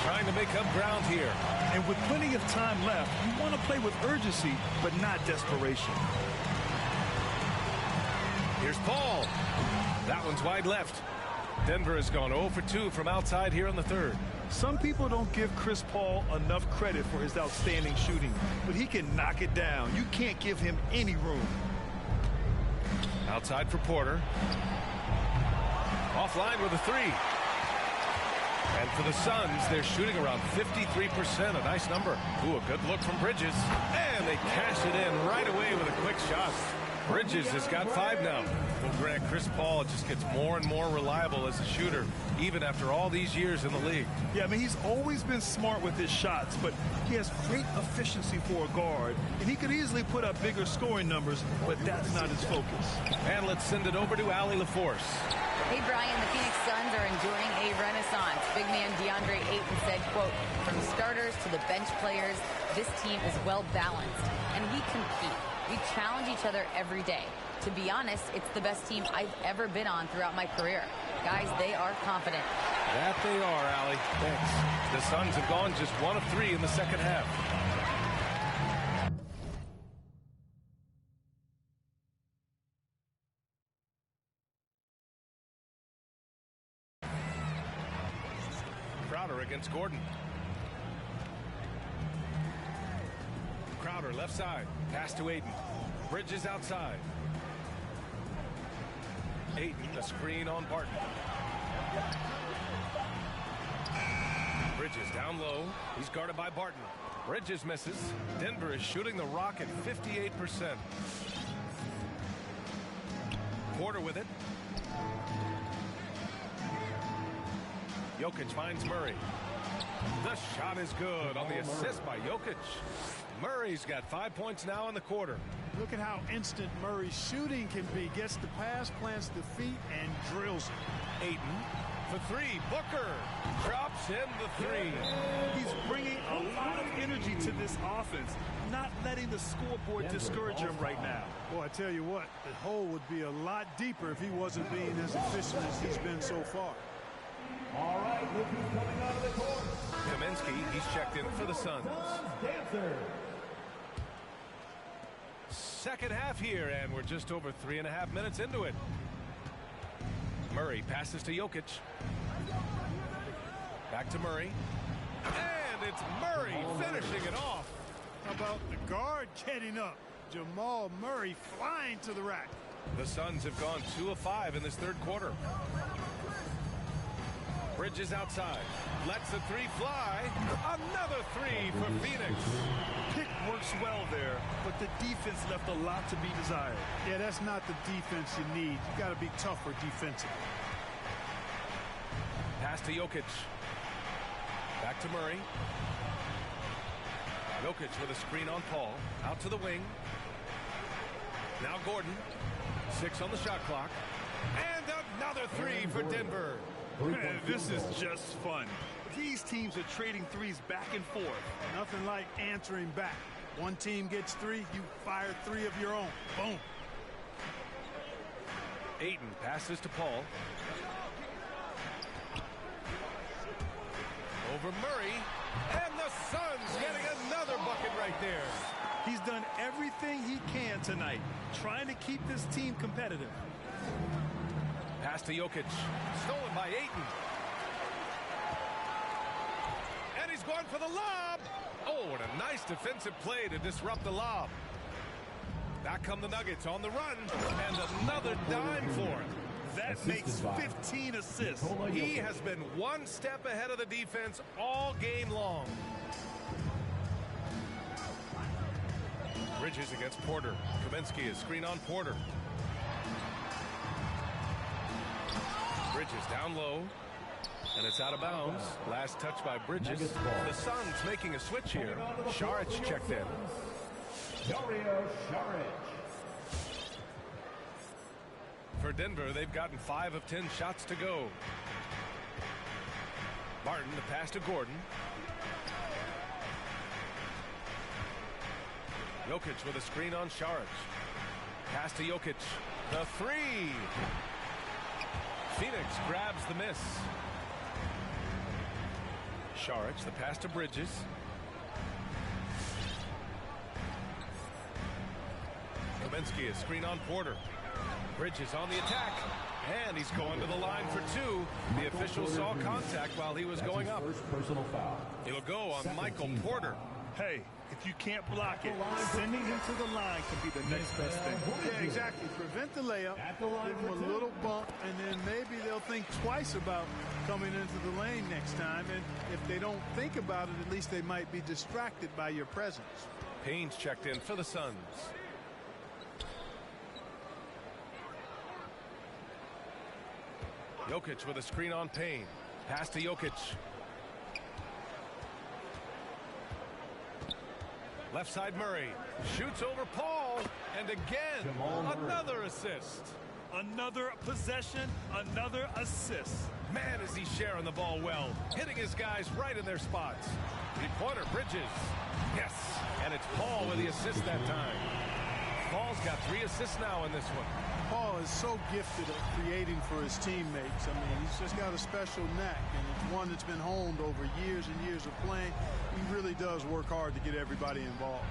Trying to make up ground here. And with plenty of time left, you want to play with urgency, but not desperation. Here's Paul. That one's wide left. Denver has gone 0 for 2 from outside here in the third. Some people don't give Chris Paul enough credit for his outstanding shooting, but he can knock it down. You can't give him any room. Outside for Porter. Offline with a three. And for the Suns, they're shooting around 53%, a nice number. Ooh, a good look from Bridges. And they cash it in right away with a quick shot. Bridges has got 5 now. Well, Grant, Chris Paul just gets more and more reliable as a shooter, even after all these years in the league. Yeah, I mean, he's always been smart with his shots, but he has great efficiency for a guard, and he could easily put up bigger scoring numbers, but that's not his focus. And let's send it over to Allie LaForce. Hey, Brian, the Phoenix Suns are enjoying a renaissance. Big man DeAndre Ayton said, quote, from starters to the bench players, this team is well balanced, and we compete. We challenge each other every day. To be honest, it's the best team I've ever been on throughout my career. Guys, they are confident. That they are, Allie. Thanks. The Suns have gone just 1 of 3 in the second half. Crowder against Gordon. Crowder left side. Pass to Ayton. Bridges outside. Ayton, a screen on Barton. Bridges down low. He's guarded by Barton. Bridges misses. Denver is shooting the rock at 58%. Porter with it. Jokic finds Murray. The shot is good on the assist by Jokic. Murray's got 5 points now in the quarter. Look at how instant Murray's shooting can be. Gets the pass, plants the feet, and drills it. Ayton for 3. Booker drops in the 3. He's bringing a lot of energy to this offense, not letting the scoreboard discourage him right now. Boy, I tell you what, the hole would be a lot deeper if he wasn't being as efficient as he's been so far. All right, look who's coming out of the court. Kaminsky, he's checked in for the Suns. Dancer. Second half here, and we're just over 3.5 minutes into it. Murray passes to Jokic. Back to Murray. And it's Murray finishing it off. How about the guard getting up? Jamal Murray flying to the rack. The Suns have gone 2 of 5 in this third quarter. Bridges outside. Lets the 3 fly. Another 3 for Phoenix. Pick works well there, but the defense left a lot to be desired. Yeah, that's not the defense you need. You got to be tougher defensively. Pass to Jokic. Back to Murray. Jokic with a screen on Paul. Out to the wing. Now Gordon. 6 on the shot clock. And another 3 for Denver. This is just fun. These teams are trading threes back and forth. Nothing like answering back. One team gets 3, you fire 3 of your own. Boom. Ayton passes to Paul. Over Murray. And the Suns getting another bucket right there. He's done everything he can tonight, trying to keep this team competitive. Pass to Jokic. Stolen by Ayton. And he's going for the lob. Oh, and a nice defensive play to disrupt the lob. Back come the Nuggets on the run. And another dime for him. That makes 15 assists. He has been 1 step ahead of the defense all game long. Bridges against Porter. Kaminsky is screen on Porter. Bridges down low. And it's out of bounds. Last touch by Bridges. The Suns making a switch here. Saric checked in. Dario Saric. For Denver, they've gotten 5 of 10 shots to go. Barton, the pass to Gordon. Jokic with a screen on Saric. Pass to Jokic. The 3. Phoenix grabs the miss. Saric, the pass to Bridges. Kaminsky, a screen on Porter. Bridges on the attack. And he's going to the line for two. The official saw contact while he was going up. First personal foul. It'll go on Michael Porter. Hey, if you can't block it, sending him to the line can be the next best thing. Yeah, exactly. Prevent the layup, give them a little bump, and then maybe they'll think twice about coming into the lane next time. And if they don't think about it, at least they might be distracted by your presence. Payne's checked in for the Suns. Jokic with a screen on Payne. Pass to Jokic. Left side Murray. Shoots over Paul. And again, another assist. Another possession, another assist. Man, is he sharing the ball well. Hitting his guys right in their spots. Three-pointer, Bridges. Yes. And it's Paul with the assist that time. Paul's got 3 assists now in this one. Paul is so gifted at creating for his teammates. I mean, he's just got a special knack, and it's one that's been honed over years and years of playing. He really does work hard to get everybody involved.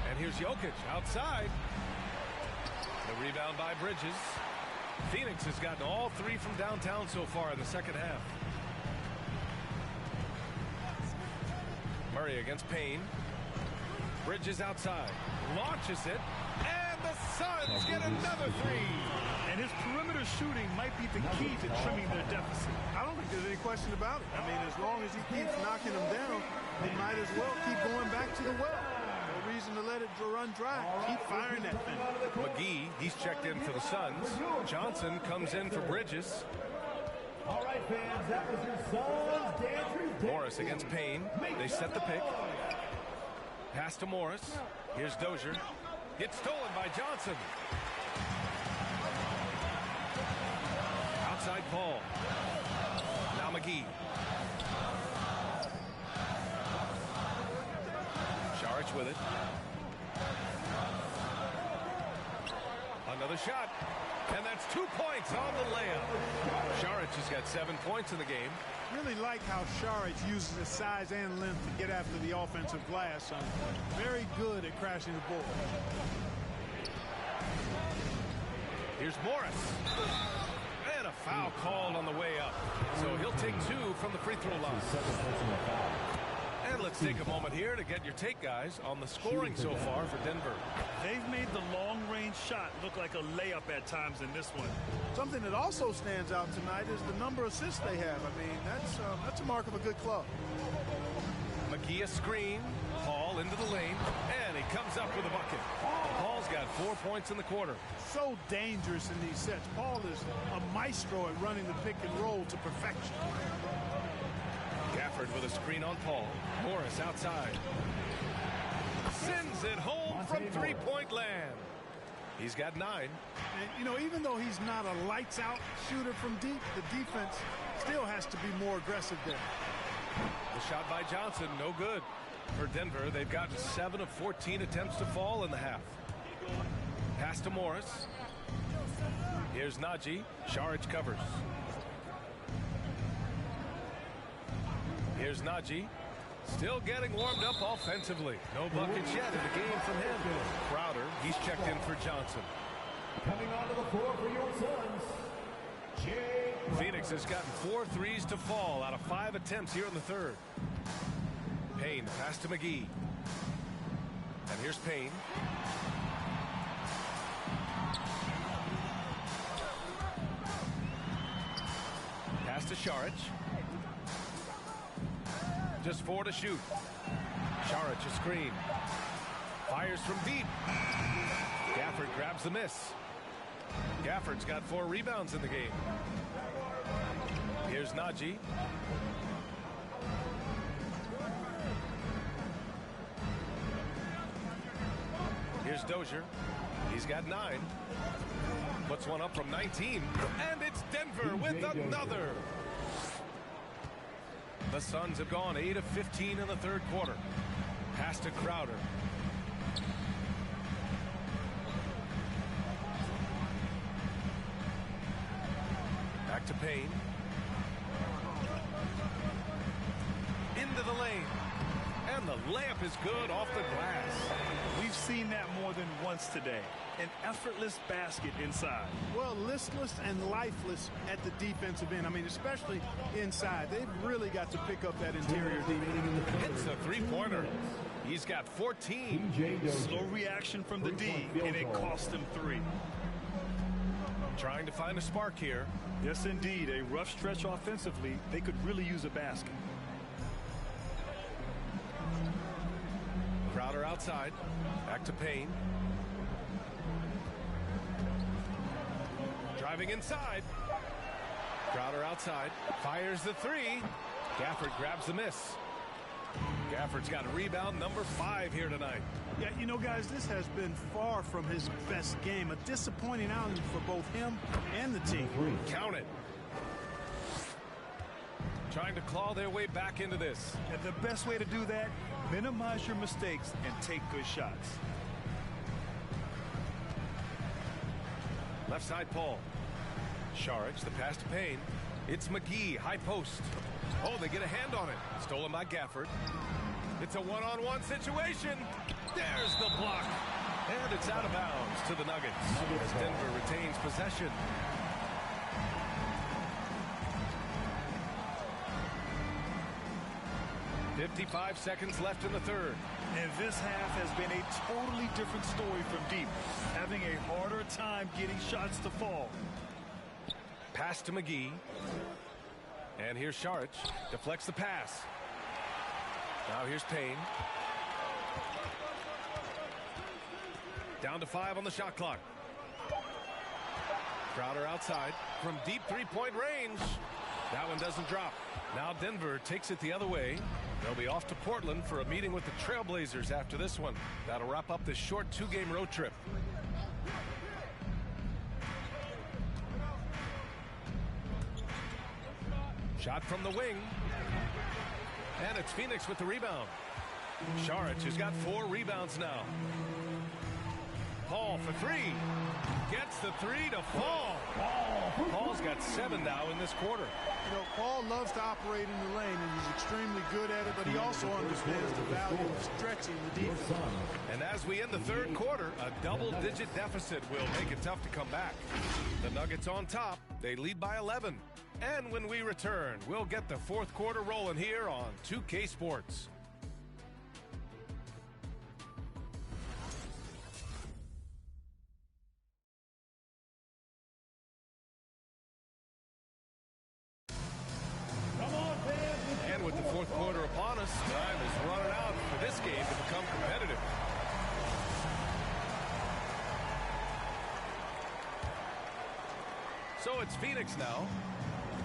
And here's Jokic outside. The rebound by Bridges. Phoenix has gotten all 3 from downtown so far in the second half. Murray against Payne. Bridges outside. Launches it. And the Suns get another 3. And his perimeter shooting might be the key to trimming their deficit. I don't think there's any question about it. I mean, as long as he keeps knocking them down, they might as well keep going back to the well. No reason to let it run dry. Keep firing that thing. McGee, he's checked in for the Suns. Johnson comes in for Bridges. All right, fans, that was your Suns. Morris against Payne. They set the pick. Pass to Morris. Here's Dozier. Gets stolen by Johnson. Outside Paul. Now McGee. Saric with it. Another shot. And that's 2 points on the layup. Saric has got 7 points in the game. Really like how Saric uses his size and length to get after the offensive glass. Very good at crashing the ball. Here's Morris. And a foul called on the way up. So he'll take 2 from the free throw line. And let's take a moment here to get your take, guys, on the scoring so far for Denver. They've made the long-range shot look like a layup at times in this one. Something that also stands out tonight is the number of assists they have. I mean, that's a mark of a good club. McGee a screen. Paul into the lane. And he comes up with a bucket. Paul's got 4 points in the quarter. So dangerous in these sets. Paul is a maestro at running the pick and roll to perfection. Gafford with a screen on Paul. Morris outside. Sends it home from three-point land. He's got 9. And, you know, even though he's not a lights-out shooter from deep, the defense still has to be more aggressive there. The shot by Johnson, no good. For Denver, they've gotten 7 of 14 attempts to fall in the half. Pass to Morris. Here's Najee. Saric covers. Here's Najee. Still getting warmed up offensively. No buckets yet in the game from him. Crowder, he's checked in for Johnson. Coming onto the floor for your Suns, Jay Phoenix has gotten 4 threes to fall out of 5 attempts here in the third. Payne, pass to McGee. And here's Payne. Pass to Saric. Just 4 to shoot. Saric a screen. Fires from deep. Gafford grabs the miss. Gafford's got 4 rebounds in the game. Here's Najee. Here's Dozier. He's got 9. Puts one up from 19. And it's Denver with another. The Suns have gone 8 of 15 in the third quarter. Pass to Crowder. Back to Payne. Into the lane. And And the layup is good off the glass. We've seen that more than once today. An effortless basket inside. Well, listless and lifeless at the defensive end. I mean, especially inside. They've really got to pick up that interior defense. Hits a three-pointer. He's got 14. Slow reaction from the D, and it cost him 3. Trying to find a spark here. Yes, indeed. A rough stretch offensively. They could really use a basket. Crowder outside. Back to Payne. Driving inside. Crowder outside. Fires the 3. Gafford grabs the miss. Gafford's got a rebound number 5 here tonight. Yeah, you know, guys, this has been far from his best game. A disappointing outing for both him and the team. Count it. Trying to claw their way back into this. And the best way to do that, minimize your mistakes and take good shots. Left side, Paul. Saric, the pass to Payne. It's McGee, high post. Oh, they get a hand on it. Stolen by Gafford. It's a one-on-one situation. There's the block. And it's out of bounds to the Nuggets as Denver retains possession. .55 seconds left in the third. And this half has been a totally different story from deep. Having a harder time getting shots to fall. Pass to McGee. And here's Saric. Deflects the pass. Now here's Payne. Down to 5 on the shot clock. Crowder outside from deep three-point range. That one doesn't drop. Now Denver takes it the other way. They'll be off to Portland for a meeting with the Trailblazers after this one. That'll wrap up this short 2-game road trip. Shot from the wing. And it's Phoenix with the rebound. Saric has got 4 rebounds now. Paul for 3. Gets the 3 to fall. Paul's got 7 now in this quarter. You know, Paul loves to operate in the lane, and he's extremely good at it, but he also understands the value of stretching the defense. And as we end the third quarter, a double-digit deficit will make it tough to come back. The Nuggets on top. They lead by 11. And when we return, we'll get the fourth quarter rolling here on 2K Sports. And with the fourth quarter upon us, time is running out for this game to become competitive. So it's Phoenix now.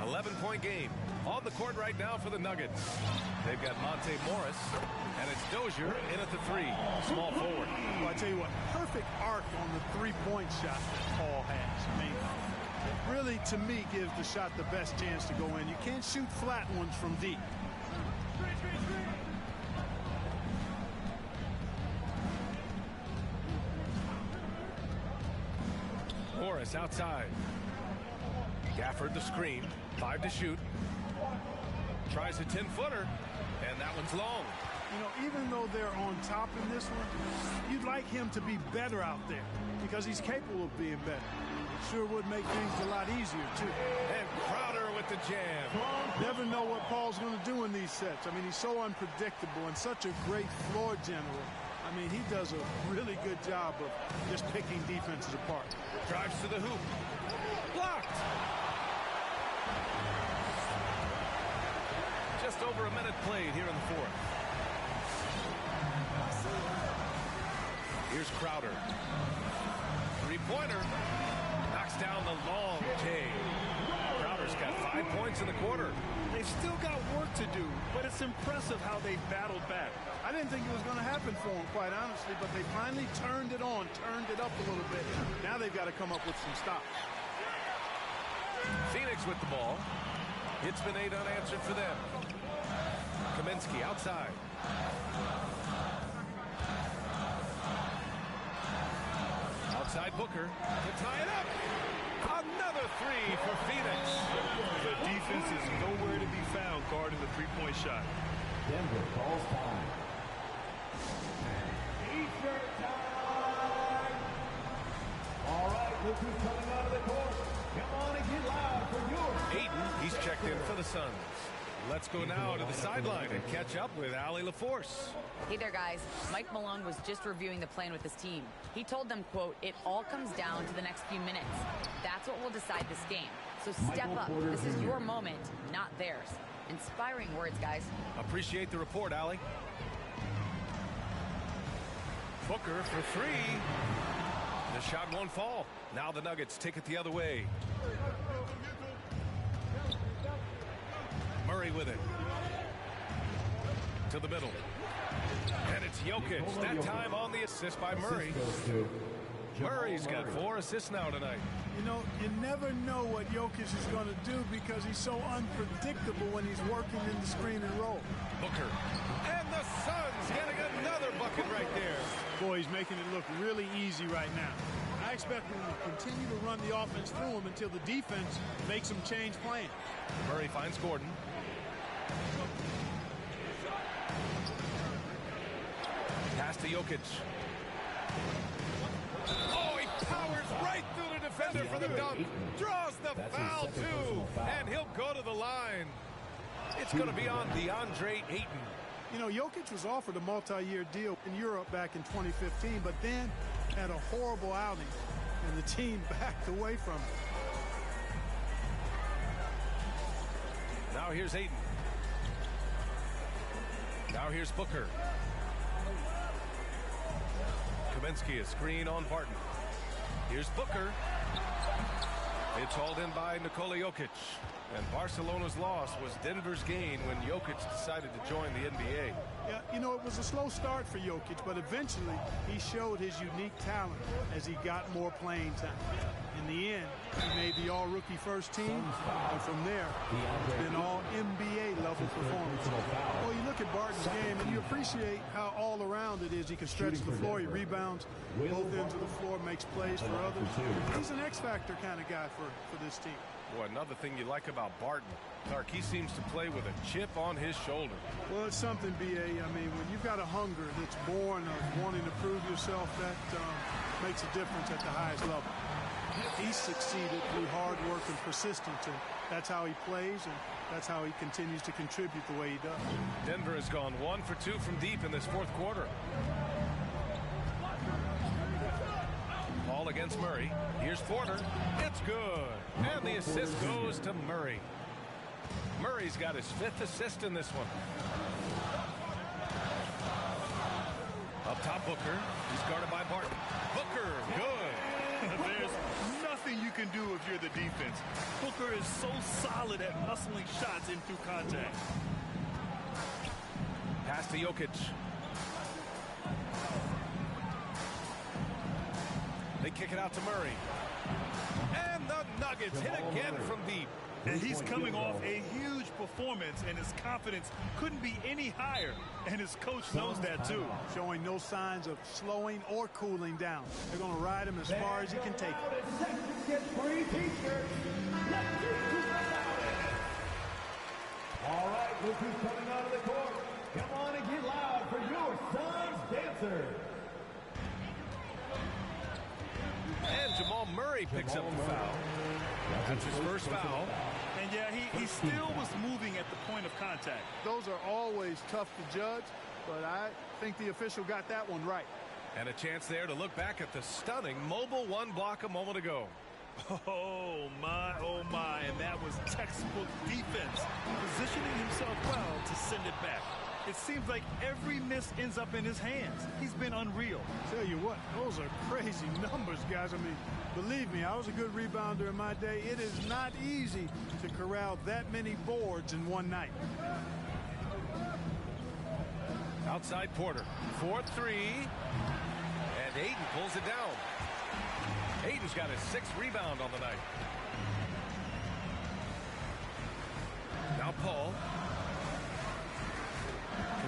11-point game. On the court right now for the Nuggets. They've got Monte Morris, and it's Dozier in at the 3. Small forward. Well, I tell you what, perfect arc on the three-point shot that Paul has. I mean, it really, to me, gives the shot the best chance to go in. You can't shoot flat ones from deep. Morris outside. Gafford the screen. 5 to shoot. Tries a 10-footer, and that one's long. You know, even though they're on top in this one, you'd like him to be better out there because he's capable of being better. It sure would make things a lot easier, too. And Crowder with the jam. Never know what Paul's going to do in these sets. I mean, he's so unpredictable and such a great floor general. I mean, he does a really good job of just picking defenses apart. Drives to the hoop. Blocked. Just over a minute played here in the fourth. Here's Crowder. Three-pointer. Knocks down the long J. Crowder's got 5 points in the quarter. They've still got work to do, but it's impressive how they battled back. I didn't think it was going to happen for them, quite honestly, but they finally turned it on, turned it up a little bit. Now they've got to come up with some stops. Phoenix with the ball. It's been 8 unanswered for them. Kaminsky outside. Outside Booker to tie it up. Another 3 for Phoenix. The defense is nowhere to be found guarding the three-point shot. Denver calls time. T-shirt time. All right, look who's coming out of the court. Come on and get loud for your Ayton, he's checked in for the Suns. Let's go now to the sideline and catch up with Allie LaForce. Hey there, guys. Mike Malone was just reviewing the plan with his team. He told them, quote, "It all comes down to the next few minutes. That's what will decide this game. So step up. This is your moment, not theirs." Inspiring words, guys. Appreciate the report, Allie. Booker for three. The shot won't fall. Now the Nuggets take it the other way. Murray with it. To the middle. And it's Jokic. That time on the assist by Murray. Murray's got 4 assists now tonight. You know, you never know what Jokic is going to do because he's so unpredictable when he's working in the screen and roll. Booker. And the Suns getting another bucket right there. Boy, he's making it look really easy right now. I expect him to continue to run the offense through him until the defense makes him change plans. Murray finds Gordon. Pass to Jokic. Oh, he powers right through the defender for the dunk. Draws the foul, too. And he'll go to the line. It's going to be on DeAndre Ayton. You know, Jokic was offered a multi-year deal in Europe back in 2015, but then had a horrible outing, and the team backed away from him. Now here's Ayton. Now here's Booker. Kaminsky, a screen on Barton. Here's Booker. It's hauled in by Nikola Jokic. And Barcelona's loss was Denver's gain when Jokic decided to join the NBA. Yeah, you know, it was a slow start for Jokic, but eventually he showed his unique talent as he got more playing time. In the end, he made the all-rookie first team, and from there, it's been all NBA-level performance. Well, you look at Barton's game, and you appreciate how all-around it is. He can stretch the floor, he rebounds both ends of the floor, makes plays for others. He's an X-factor kind of guy for this team. Boy, another thing you like about Barton, Clark, he seems to play with a chip on his shoulder. Well, it's something, B.A. I mean, when you've got a hunger that's born of wanting to prove yourself, that makes a difference at the highest level. He's succeeded through hard work and persistence, and that's how he plays, and that's how he continues to contribute the way he does. Denver has gone 1 for 2 from deep in this fourth quarter. Ball against Murray. Here's Porter. It's good. And the assist goes to Murray. Murray's got his 5th assist in this one. Up top, Booker. He's guarded by Barton. Booker, good. There's nothing you can do if you're the defense. Booker is so solid at muscling shots in through contact. Pass to Jokic. They kick it out to Murray. And the Nuggets hit again from deep. And he's coming off a huge performance, and his confidence couldn't be any higher. And his coach knows that, too. Showing no signs of slowing or cooling down. They're going to ride him as far as he can take it. All right, look who's coming out of the court. Come on and get loud for your Suns dancer. And Jamal Murray picks up the foul. That's his first foul. And yeah, he still was moving at the point of contact. Those are always tough to judge, but I think the official got that one right. And a chance there to look back at the stunning mobile one block a moment ago. Oh my, and that was textbook defense, positioning himself well to send it back. It seems like every miss ends up in his hands. He's been unreal. Tell you what, those are crazy numbers, guys. I mean, believe me, I was a good rebounder in my day. It is not easy to corral that many boards in one night. Outside Porter, 4-3, and Ayton pulls it down. Ayton's got his 6th rebound on the night. Now Paul.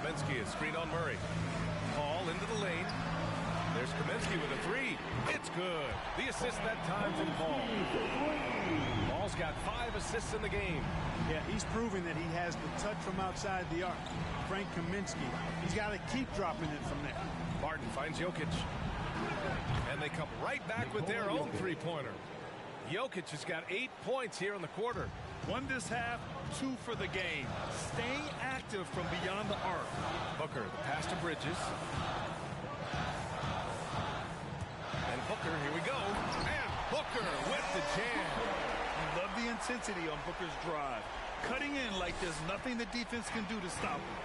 Kaminsky is screen on Murray. Paul into the lane. There's Kaminsky with a three. It's good. The assist that time from Paul. Paul's got 5 assists in the game. Yeah, he's proving that he has the touch from outside the arc. Frank Kaminsky, he's got to keep dropping it from there. Barton finds Jokic. And they come right back with their own three-pointer. Jokic has got 8 points here in the quarter. 1 this half, 2 for the game. Stay active from beyond the arc. Booker, the pass to Bridges. And Booker, here we go. And Booker with the jam. I love the intensity on Booker's drive. Cutting in like there's nothing the defense can do to stop him.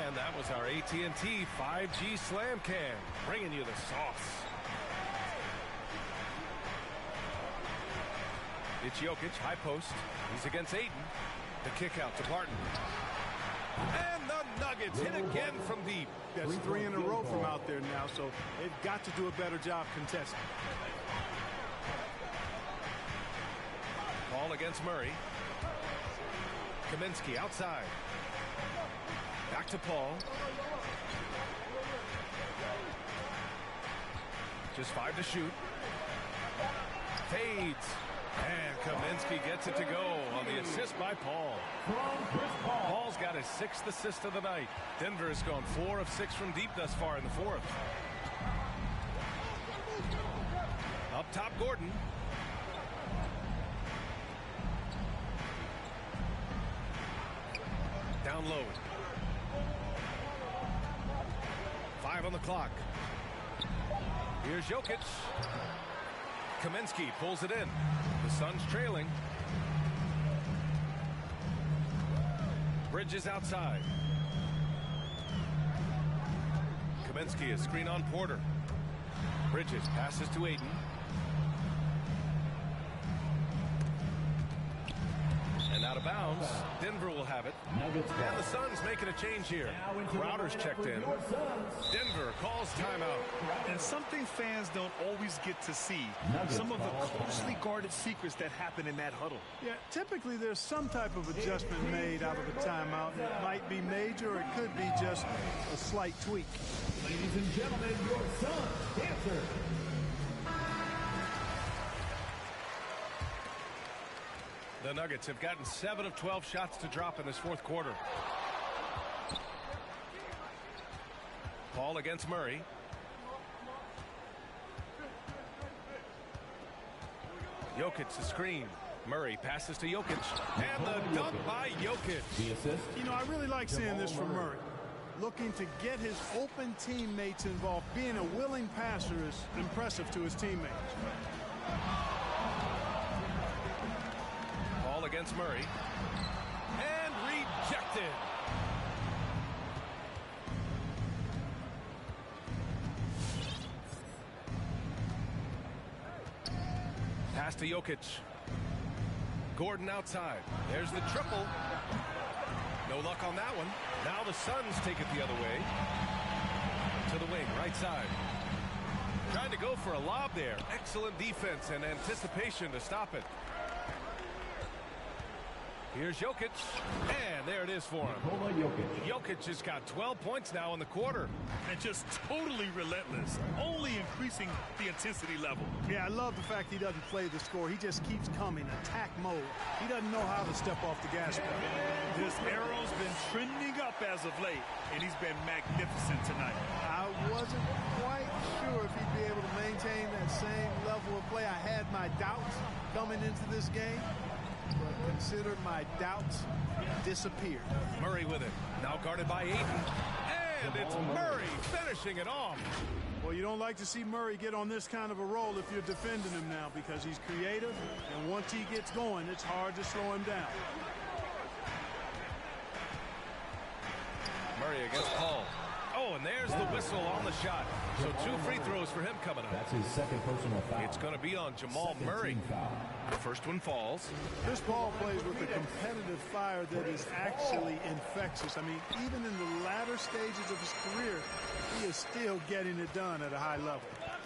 And that was our AT&T 5G Slam Cam, bringing you the sauce. It's Jokic, high post. He's against Ayton. The kick out to Barton. And the Nuggets hit again from deep. That's 3 in a row from out there now, so they've got to do a better job contesting. Ball against Murray. Kaminsky outside. Back to Paul. Just 5 to shoot. Fades. And Kaminsky gets it to go on the assist by Paul. Paul's got his 6th assist of the night. Denver has gone 4 of 6 from deep thus far in the 4th. Up top, Gordon. Down low. 5 on the clock. Here's Jokic. Kaminsky pulls it in. The Suns trailing. Bridges outside. Kaminsky, a screen on Porter. Bridges passes to Ayton. And out of bounds. Denver will have it. And the Suns making a change here. Crowder's checked in. Denver calls timeout. And something fans don't always get to see. Some of the closely guarded secrets that happen in that huddle. Yeah, typically there's some type of adjustment made out of a timeout. It might be major or it could be just a slight tweak. Ladies and gentlemen, your Suns answer. The Nuggets have gotten 7 of 12 shots to drop in this 4th quarter. Paul against Murray. Jokic the screen. Murray passes to Jokic. And the dunk by Jokic. The assist. You know, I really like seeing this from Murray. Looking to get his open teammates involved. Being a willing passer is impressive to his teammates. Ball against Murray. And rejected. Pass to Jokic. Gordon outside. There's the triple. No luck on that one. Now the Suns take it the other way. To the wing, right side. Trying to go for a lob there. Excellent defense and anticipation to stop it. Here's Jokic. And there it is for him. Jokic has got 12 points now in the quarter. And just totally relentless. Only increasing the intensity level. Yeah, I love the fact he doesn't play the score. He just keeps coming. Attack mode. He doesn't know how to step off the gas pedal. This arrow's been trending up as of late, and he's been magnificent tonight. I wasn't quite sure if he'd be able to maintain that same level of play. I had my doubts coming into this game. But consider my doubts disappeared. Murray with it. Now guarded by Ayton. And it's Murray finishing it off. Well, you don't like to see Murray get on this kind of a roll if you're defending him now because he's creative. And once he gets going, it's hard to slow him down. Murray against Paul. Oh, and there's the whistle on the shot. So 2 free throws for him coming up. That's his 2nd personal foul. It's going to be on Jamal Murray. The first one falls. Chris Paul plays with a competitive fire that is actually infectious. I mean, even in the latter stages of his career, he is still getting it done at a high level.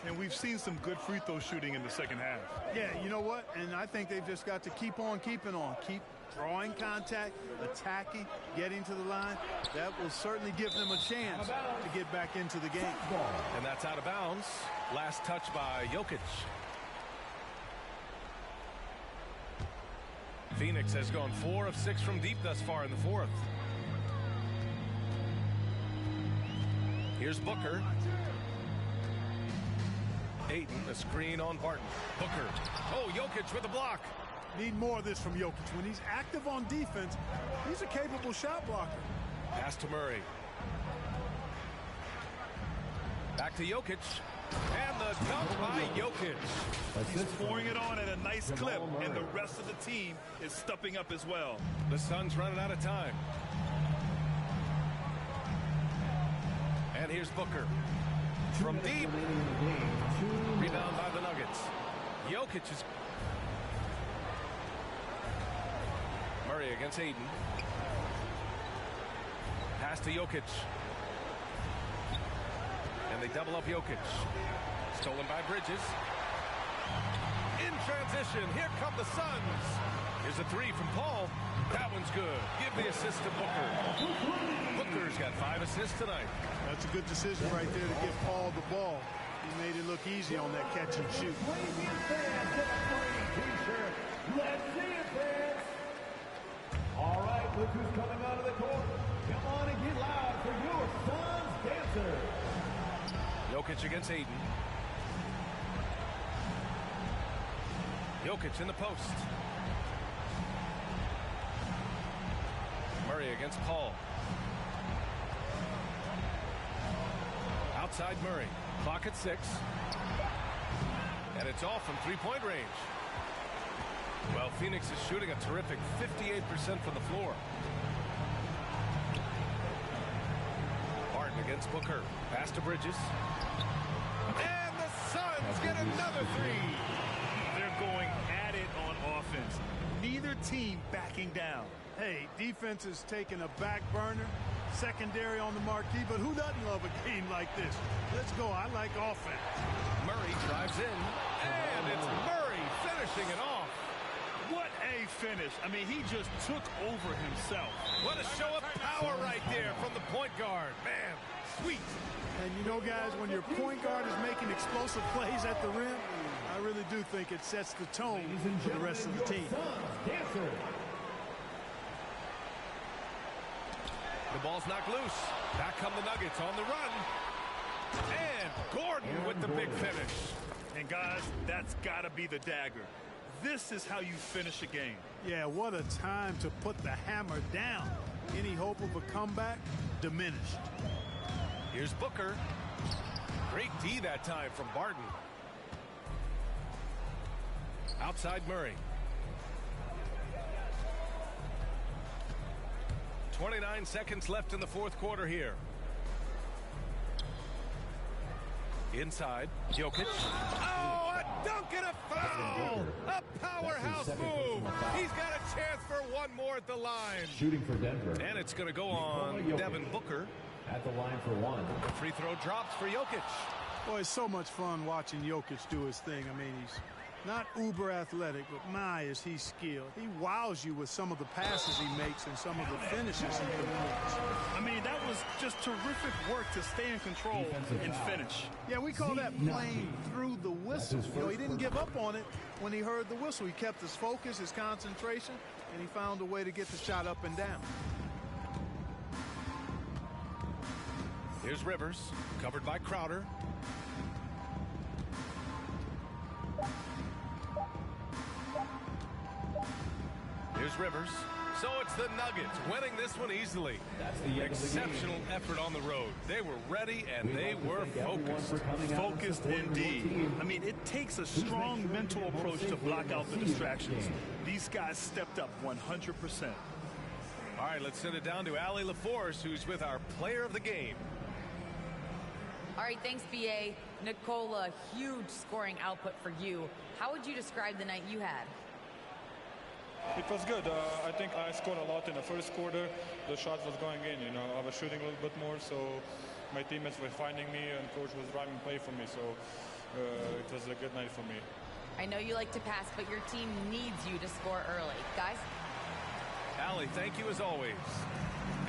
And we've seen some good free throw shooting in the second half. Yeah, you know what? And I think they've just got to keep on keeping on. Keep drawing contact, attacking, getting to the line. That will certainly give them a chance to get back into the game. And that's out of bounds. Last touch by Jokic. Phoenix has gone 4 of 6 from deep thus far in the fourth. Here's Booker. Ayton, a screen on Barton. Booker. Oh, Jokic with the block. Need more of this from Jokic. When he's active on defense, he's a capable shot blocker. Pass to Murray. Back to Jokic. And the dunk by Jokic. He's pouring it on at a nice clip, and the rest of the team is stepping up as well. The Suns running out of time. And here's Booker. From deep. Rebound by the Nuggets. Jokic is... Murray against Ayton. Pass to Jokic. And they double up Jokic. Stolen by Bridges. In transition, here come the Suns. Here's a 3 from Paul. That one's good. Give the assist to Booker. Booker's got 5 assists tonight. That's a good decision right there to give Paul the ball. He made it look easy on that catch and shoot. Let's see it, fans. All right, look who's coming out of the court. Come on and get loud for your Suns dancer. Jokic against Ayton. Jokic in the post. Murray against Paul. Outside Murray. Clock at 6. And it's off from three-point range. Well, Phoenix is shooting a terrific 58% from the floor. Barton against Booker. Pass to Bridges. And the Suns get another 3. They're going at it on offense. Neither team backing down. Hey, defense is taking a back burner, secondary on the marquee, but who doesn't love a game like this? Let's go. I like offense. Murray drives in, and it's Murray finishing it off. What a finish. I mean, he just took over himself. What a show of power right there from the point guard. Man, sweet. And you know, guys, when your point guard is making explosive plays at the rim, I really do think it sets the tone for the rest of the team. The ball's knocked loose. Back come the Nuggets on the run. And Gordon with the big finish. And guys, that's got to be the dagger. This is how you finish a game. Yeah, what a time to put the hammer down. Any hope of a comeback diminished. Here's Booker. Great D that time from Barton. Outside Murray. 29 seconds left in the fourth quarter here. Inside, Jokic. Oh, a dunk and a foul! A powerhouse move. He's got a chance for one more at the line. Shooting for Denver. And it's going to go on Devin Booker. At the line for 1. The free throw drops for Jokic. Boy, it's so much fun watching Jokic do his thing. I mean, he's not uber athletic, but my, is he skilled. He wows you with some of the passes he makes and some of the finishes he completes. I mean, that was just terrific work to stay in control and finish. Yeah, we call that playing through the whistle. You know, he didn't give up on it when he heard the whistle. He kept his focus, his concentration, and he found a way to get the shot up and down. Here's Rivers, covered by Crowder. Here's Rivers. So it's the Nuggets winning this one easily. That's the exceptional effort on the road. They were ready and they were focused. Focused indeed. I mean, it takes a strong mental approach to block out the distractions. These guys stepped up 100%. All right, let's send it down to Allie LaForce, who's with our player of the game. All right, thanks, B.A. Nikola, huge scoring output for you. How would you describe the night you had? It was good. I think I scored a lot in the first quarter. The shots was going in, you know. I was shooting a little bit more, so my teammates were finding me, and coach was driving play for me, so it was a good night for me. I know you like to pass, but your team needs you to score early. Guys? Allie, thank you as always.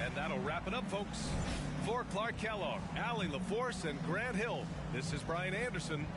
And that'll wrap it up, folks. For Clark Kellogg, Allie LaForce, and Grant Hill, this is Brian Anderson.